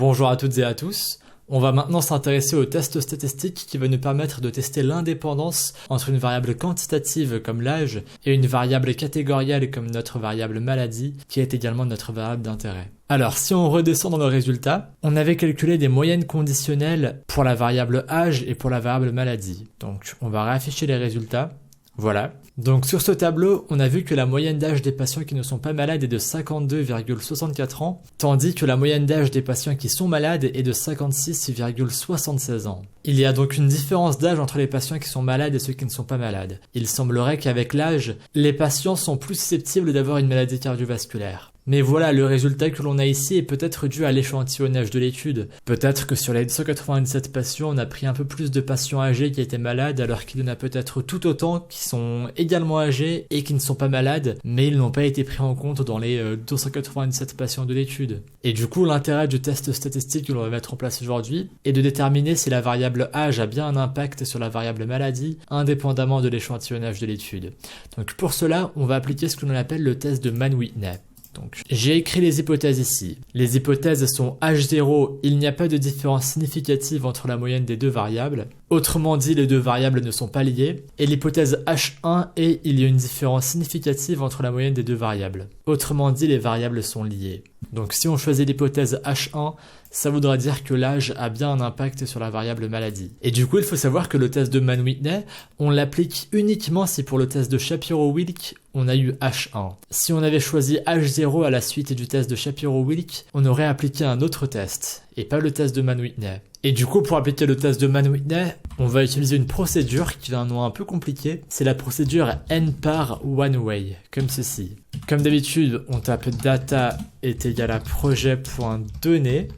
Bonjour à toutes et à tous. On va maintenant s'intéresser au test statistique qui va nous permettre de tester l'indépendance entre une variable quantitative comme l'âge et une variable catégorielle comme notre variable maladie qui est également notre variable d'intérêt. Alors si on redescend dans le résultat, on avait calculé des moyennes conditionnelles pour la variable âge et pour la variable maladie. Donc on va réafficher les résultats. Voilà. Donc sur ce tableau, on a vu que la moyenne d'âge des patients qui ne sont pas malades est de 52,64 ans, tandis que la moyenne d'âge des patients qui sont malades est de 56,76 ans. Il y a donc une différence d'âge entre les patients qui sont malades et ceux qui ne sont pas malades. Il semblerait qu'avec l'âge, les patients sont plus susceptibles d'avoir une maladie cardiovasculaire. Mais voilà, le résultat que l'on a ici est peut-être dû à l'échantillonnage de l'étude. Peut-être que sur les 197 patients, on a pris un peu plus de patients âgés qui étaient malades, alors qu'il y en a peut-être tout autant qui sont également âgés et qui ne sont pas malades, mais ils n'ont pas été pris en compte dans les 297 patients de l'étude. Et du coup, l'intérêt du test statistique que l'on va mettre en place aujourd'hui est de déterminer si la variable âge a bien un impact sur la variable maladie, indépendamment de l'échantillonnage de l'étude. Donc pour cela, on va appliquer ce que l'on appelle le test de Mann-Whitney. Donc, j'ai écrit les hypothèses ici. Les hypothèses sont H0, il n'y a pas de différence significative entre la moyenne des deux variables. Autrement dit, les deux variables ne sont pas liées. Et l'hypothèse H1 est il y a une différence significative entre la moyenne des deux variables. Autrement dit, les variables sont liées. Donc si on choisit l'hypothèse H1, ça voudra dire que l'âge a bien un impact sur la variable maladie. Et du coup, il faut savoir que le test de Mann-Whitney, on l'applique uniquement si pour le test de Shapiro-Wilk, on a eu H1. Si on avait choisi H0 à la suite du test de Shapiro-Wilk, on aurait appliqué un autre test, et pas le test de Mann-Whitney. Et du coup, pour appliquer le test de Mann-Whitney, on va utiliser une procédure qui a un nom un peu compliqué. C'est la procédure n par one way, comme ceci. Comme d'habitude, on tape data est égal à projet.données.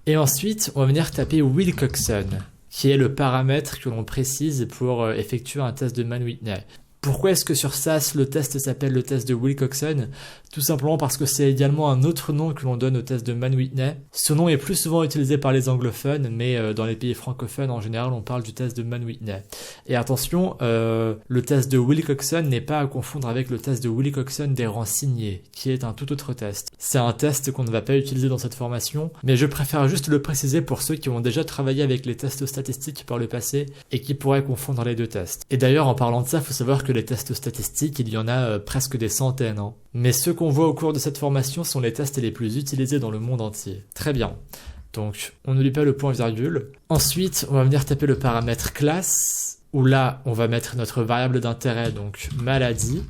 Et ensuite, on va venir taper Wilcoxon, qui est le paramètre que l'on précise pour effectuer un test de Mann-Whitney. Pourquoi est-ce que sur SAS, le test s'appelle le test de Wilcoxon? Tout simplement parce que c'est également un autre nom que l'on donne au test de Mann-Whitney. Ce nom est plus souvent utilisé par les anglophones, mais dans les pays francophones, en général, on parle du test de Mann-Whitney. Et attention, le test de Wilcoxon n'est pas à confondre avec le test de Wilcoxon des rangs signés, qui est un tout autre test. C'est un test qu'on ne va pas utiliser dans cette formation, mais je préfère juste le préciser pour ceux qui ont déjà travaillé avec les tests statistiques par le passé et qui pourraient confondre les deux tests. Et d'ailleurs, en parlant de ça, il faut savoir que les tests statistiques, il y en a presque des centaines. Mais ceux qu'on voit au cours de cette formation sont les tests les plus utilisés dans le monde entier. Très bien. Donc, on n'oublie pas le point-virgule. Ensuite, on va venir taper le paramètre classe, où là, on va mettre notre variable d'intérêt, donc maladie.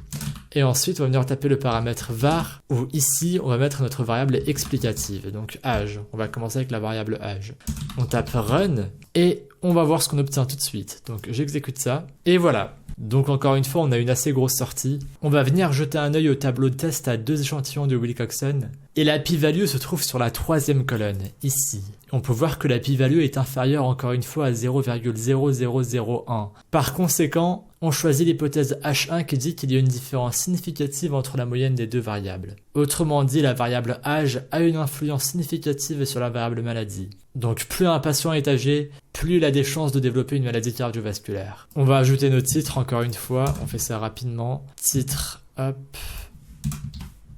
Et ensuite, on va venir taper le paramètre var, où ici, on va mettre notre variable explicative, donc âge. On va commencer avec la variable âge. On tape run, et on va voir ce qu'on obtient tout de suite. Donc, j'exécute ça, et voilà. Donc encore une fois, on a une assez grosse sortie. On va venir jeter un œil au tableau de test à deux échantillons de Wilcoxon. Et la p-value se trouve sur la troisième colonne, ici. On peut voir que la p-value est inférieure encore une fois à 0,0001. Par conséquent, on choisit l'hypothèse H1 qui dit qu'il y a une différence significative entre la moyenne des deux variables. Autrement dit, la variable âge a une influence significative sur la variable maladie. Donc plus un patient est âgé, plus il a des chances de développer une maladie cardiovasculaire. On va ajouter nos titres encore une fois, on fait ça rapidement. Titre, hop.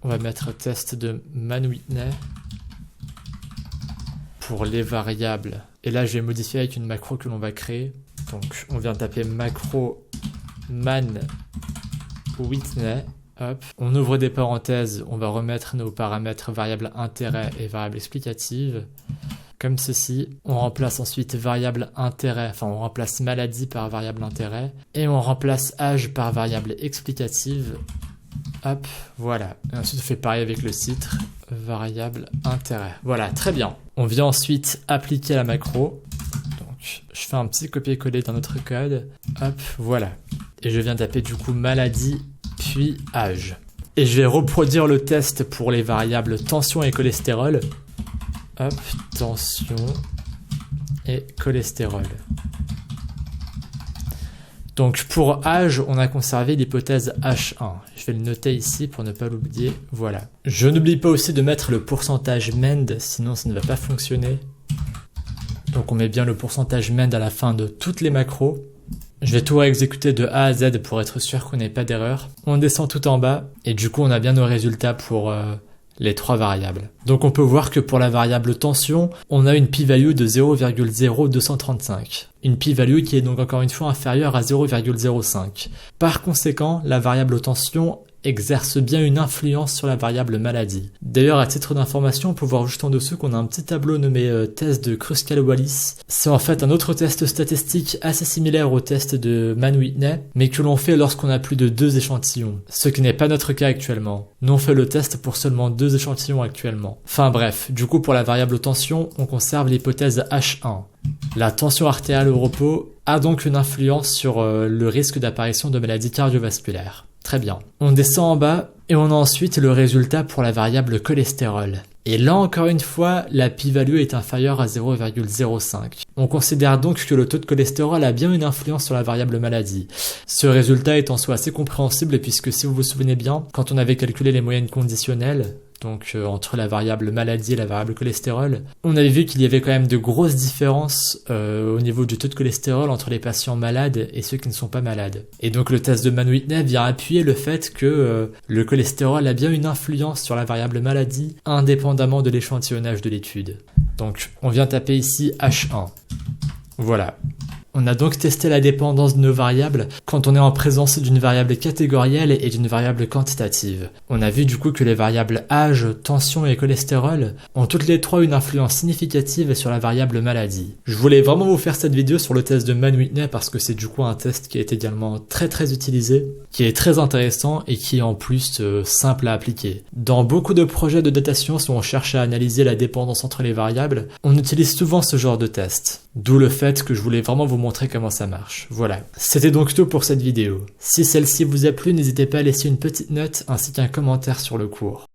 On va mettre test de Mann-Whitney pour les variables. Et là, je vais modifier avec une macro que l'on va créer. Donc, on vient taper macro Mann-Whitney. Hop. On ouvre des parenthèses. On va remettre nos paramètres variable intérêt et variable explicative. Comme ceci. On remplace ensuite variable intérêt. Enfin, on remplace maladie par variable intérêt. Et on remplace âge par variable explicative. Hop, voilà. Et ensuite, on fait pareil avec le titre, variable intérêt. Voilà, très bien. On vient ensuite appliquer la macro. Donc, je fais un petit copier-coller dans notre code. Hop, voilà. Et je viens taper du coup maladie, puis âge. Et je vais reproduire le test pour les variables tension et cholestérol. Hop, tension et cholestérol. Donc pour âge, on a conservé l'hypothèse H1. Je vais le noter ici pour ne pas l'oublier. Voilà. Je n'oublie pas aussi de mettre le pourcentage MEND, sinon ça ne va pas fonctionner. Donc on met bien le pourcentage MEND à la fin de toutes les macros. Je vais tout réexécuter de A à Z pour être sûr qu'on n'ait pas d'erreur. On descend tout en bas et du coup on a bien nos résultats pour les 3 variables. Donc on peut voir que pour la variable tension, on a une p-value de 0,0235. Une p-value qui est donc encore une fois inférieure à 0,05. Par conséquent, la variable tension exerce bien une influence sur la variable maladie. D'ailleurs, à titre d'information, on peut voir juste en dessous qu'on a un petit tableau nommé test de Kruskal-Wallis. C'est en fait un autre test statistique assez similaire au test de Mann-Whitney, mais que l'on fait lorsqu'on a plus de 2 échantillons, ce qui n'est pas notre cas actuellement. Nous on fait le test pour seulement 2 échantillons actuellement. Enfin bref, du coup pour la variable tension, on conserve l'hypothèse H1. La tension artérielle au repos a donc une influence sur le risque d'apparition de maladies cardiovasculaires. Très bien. On descend en bas et on a ensuite le résultat pour la variable cholestérol. Et là encore une fois, la p-value est inférieure à 0,05. On considère donc que le taux de cholestérol a bien une influence sur la variable maladie. Ce résultat est en soi assez compréhensible puisque si vous vous souvenez bien, quand on avait calculé les moyennes conditionnelles, donc entre la variable maladie et la variable cholestérol, on avait vu qu'il y avait quand même de grosses différences au niveau du taux de cholestérol entre les patients malades et ceux qui ne sont pas malades. Et donc le test de Mann-Whitney vient appuyer le fait que le cholestérol a bien une influence sur la variable maladie indépendamment de l'échantillonnage de l'étude. Donc on vient taper ici H1. Voilà. On a donc testé la dépendance de nos variables quand on est en présence d'une variable catégorielle et d'une variable quantitative. On a vu du coup que les variables âge, tension et cholestérol ont toutes les 3 une influence significative sur la variable maladie. Je voulais vraiment vous faire cette vidéo sur le test de Mann-Whitney parce que c'est du coup un test qui est également très utilisé, qui est très intéressant et qui est en plus simple à appliquer. Dans beaucoup de projets de data science où on cherche à analyser la dépendance entre les variables, on utilise souvent ce genre de test. D'où le fait que je voulais vraiment vous montrer comment ça marche. Voilà. C'était donc tout pour cette vidéo. Si celle-ci vous a plu, n'hésitez pas à laisser une petite note ainsi qu'un commentaire sur le cours.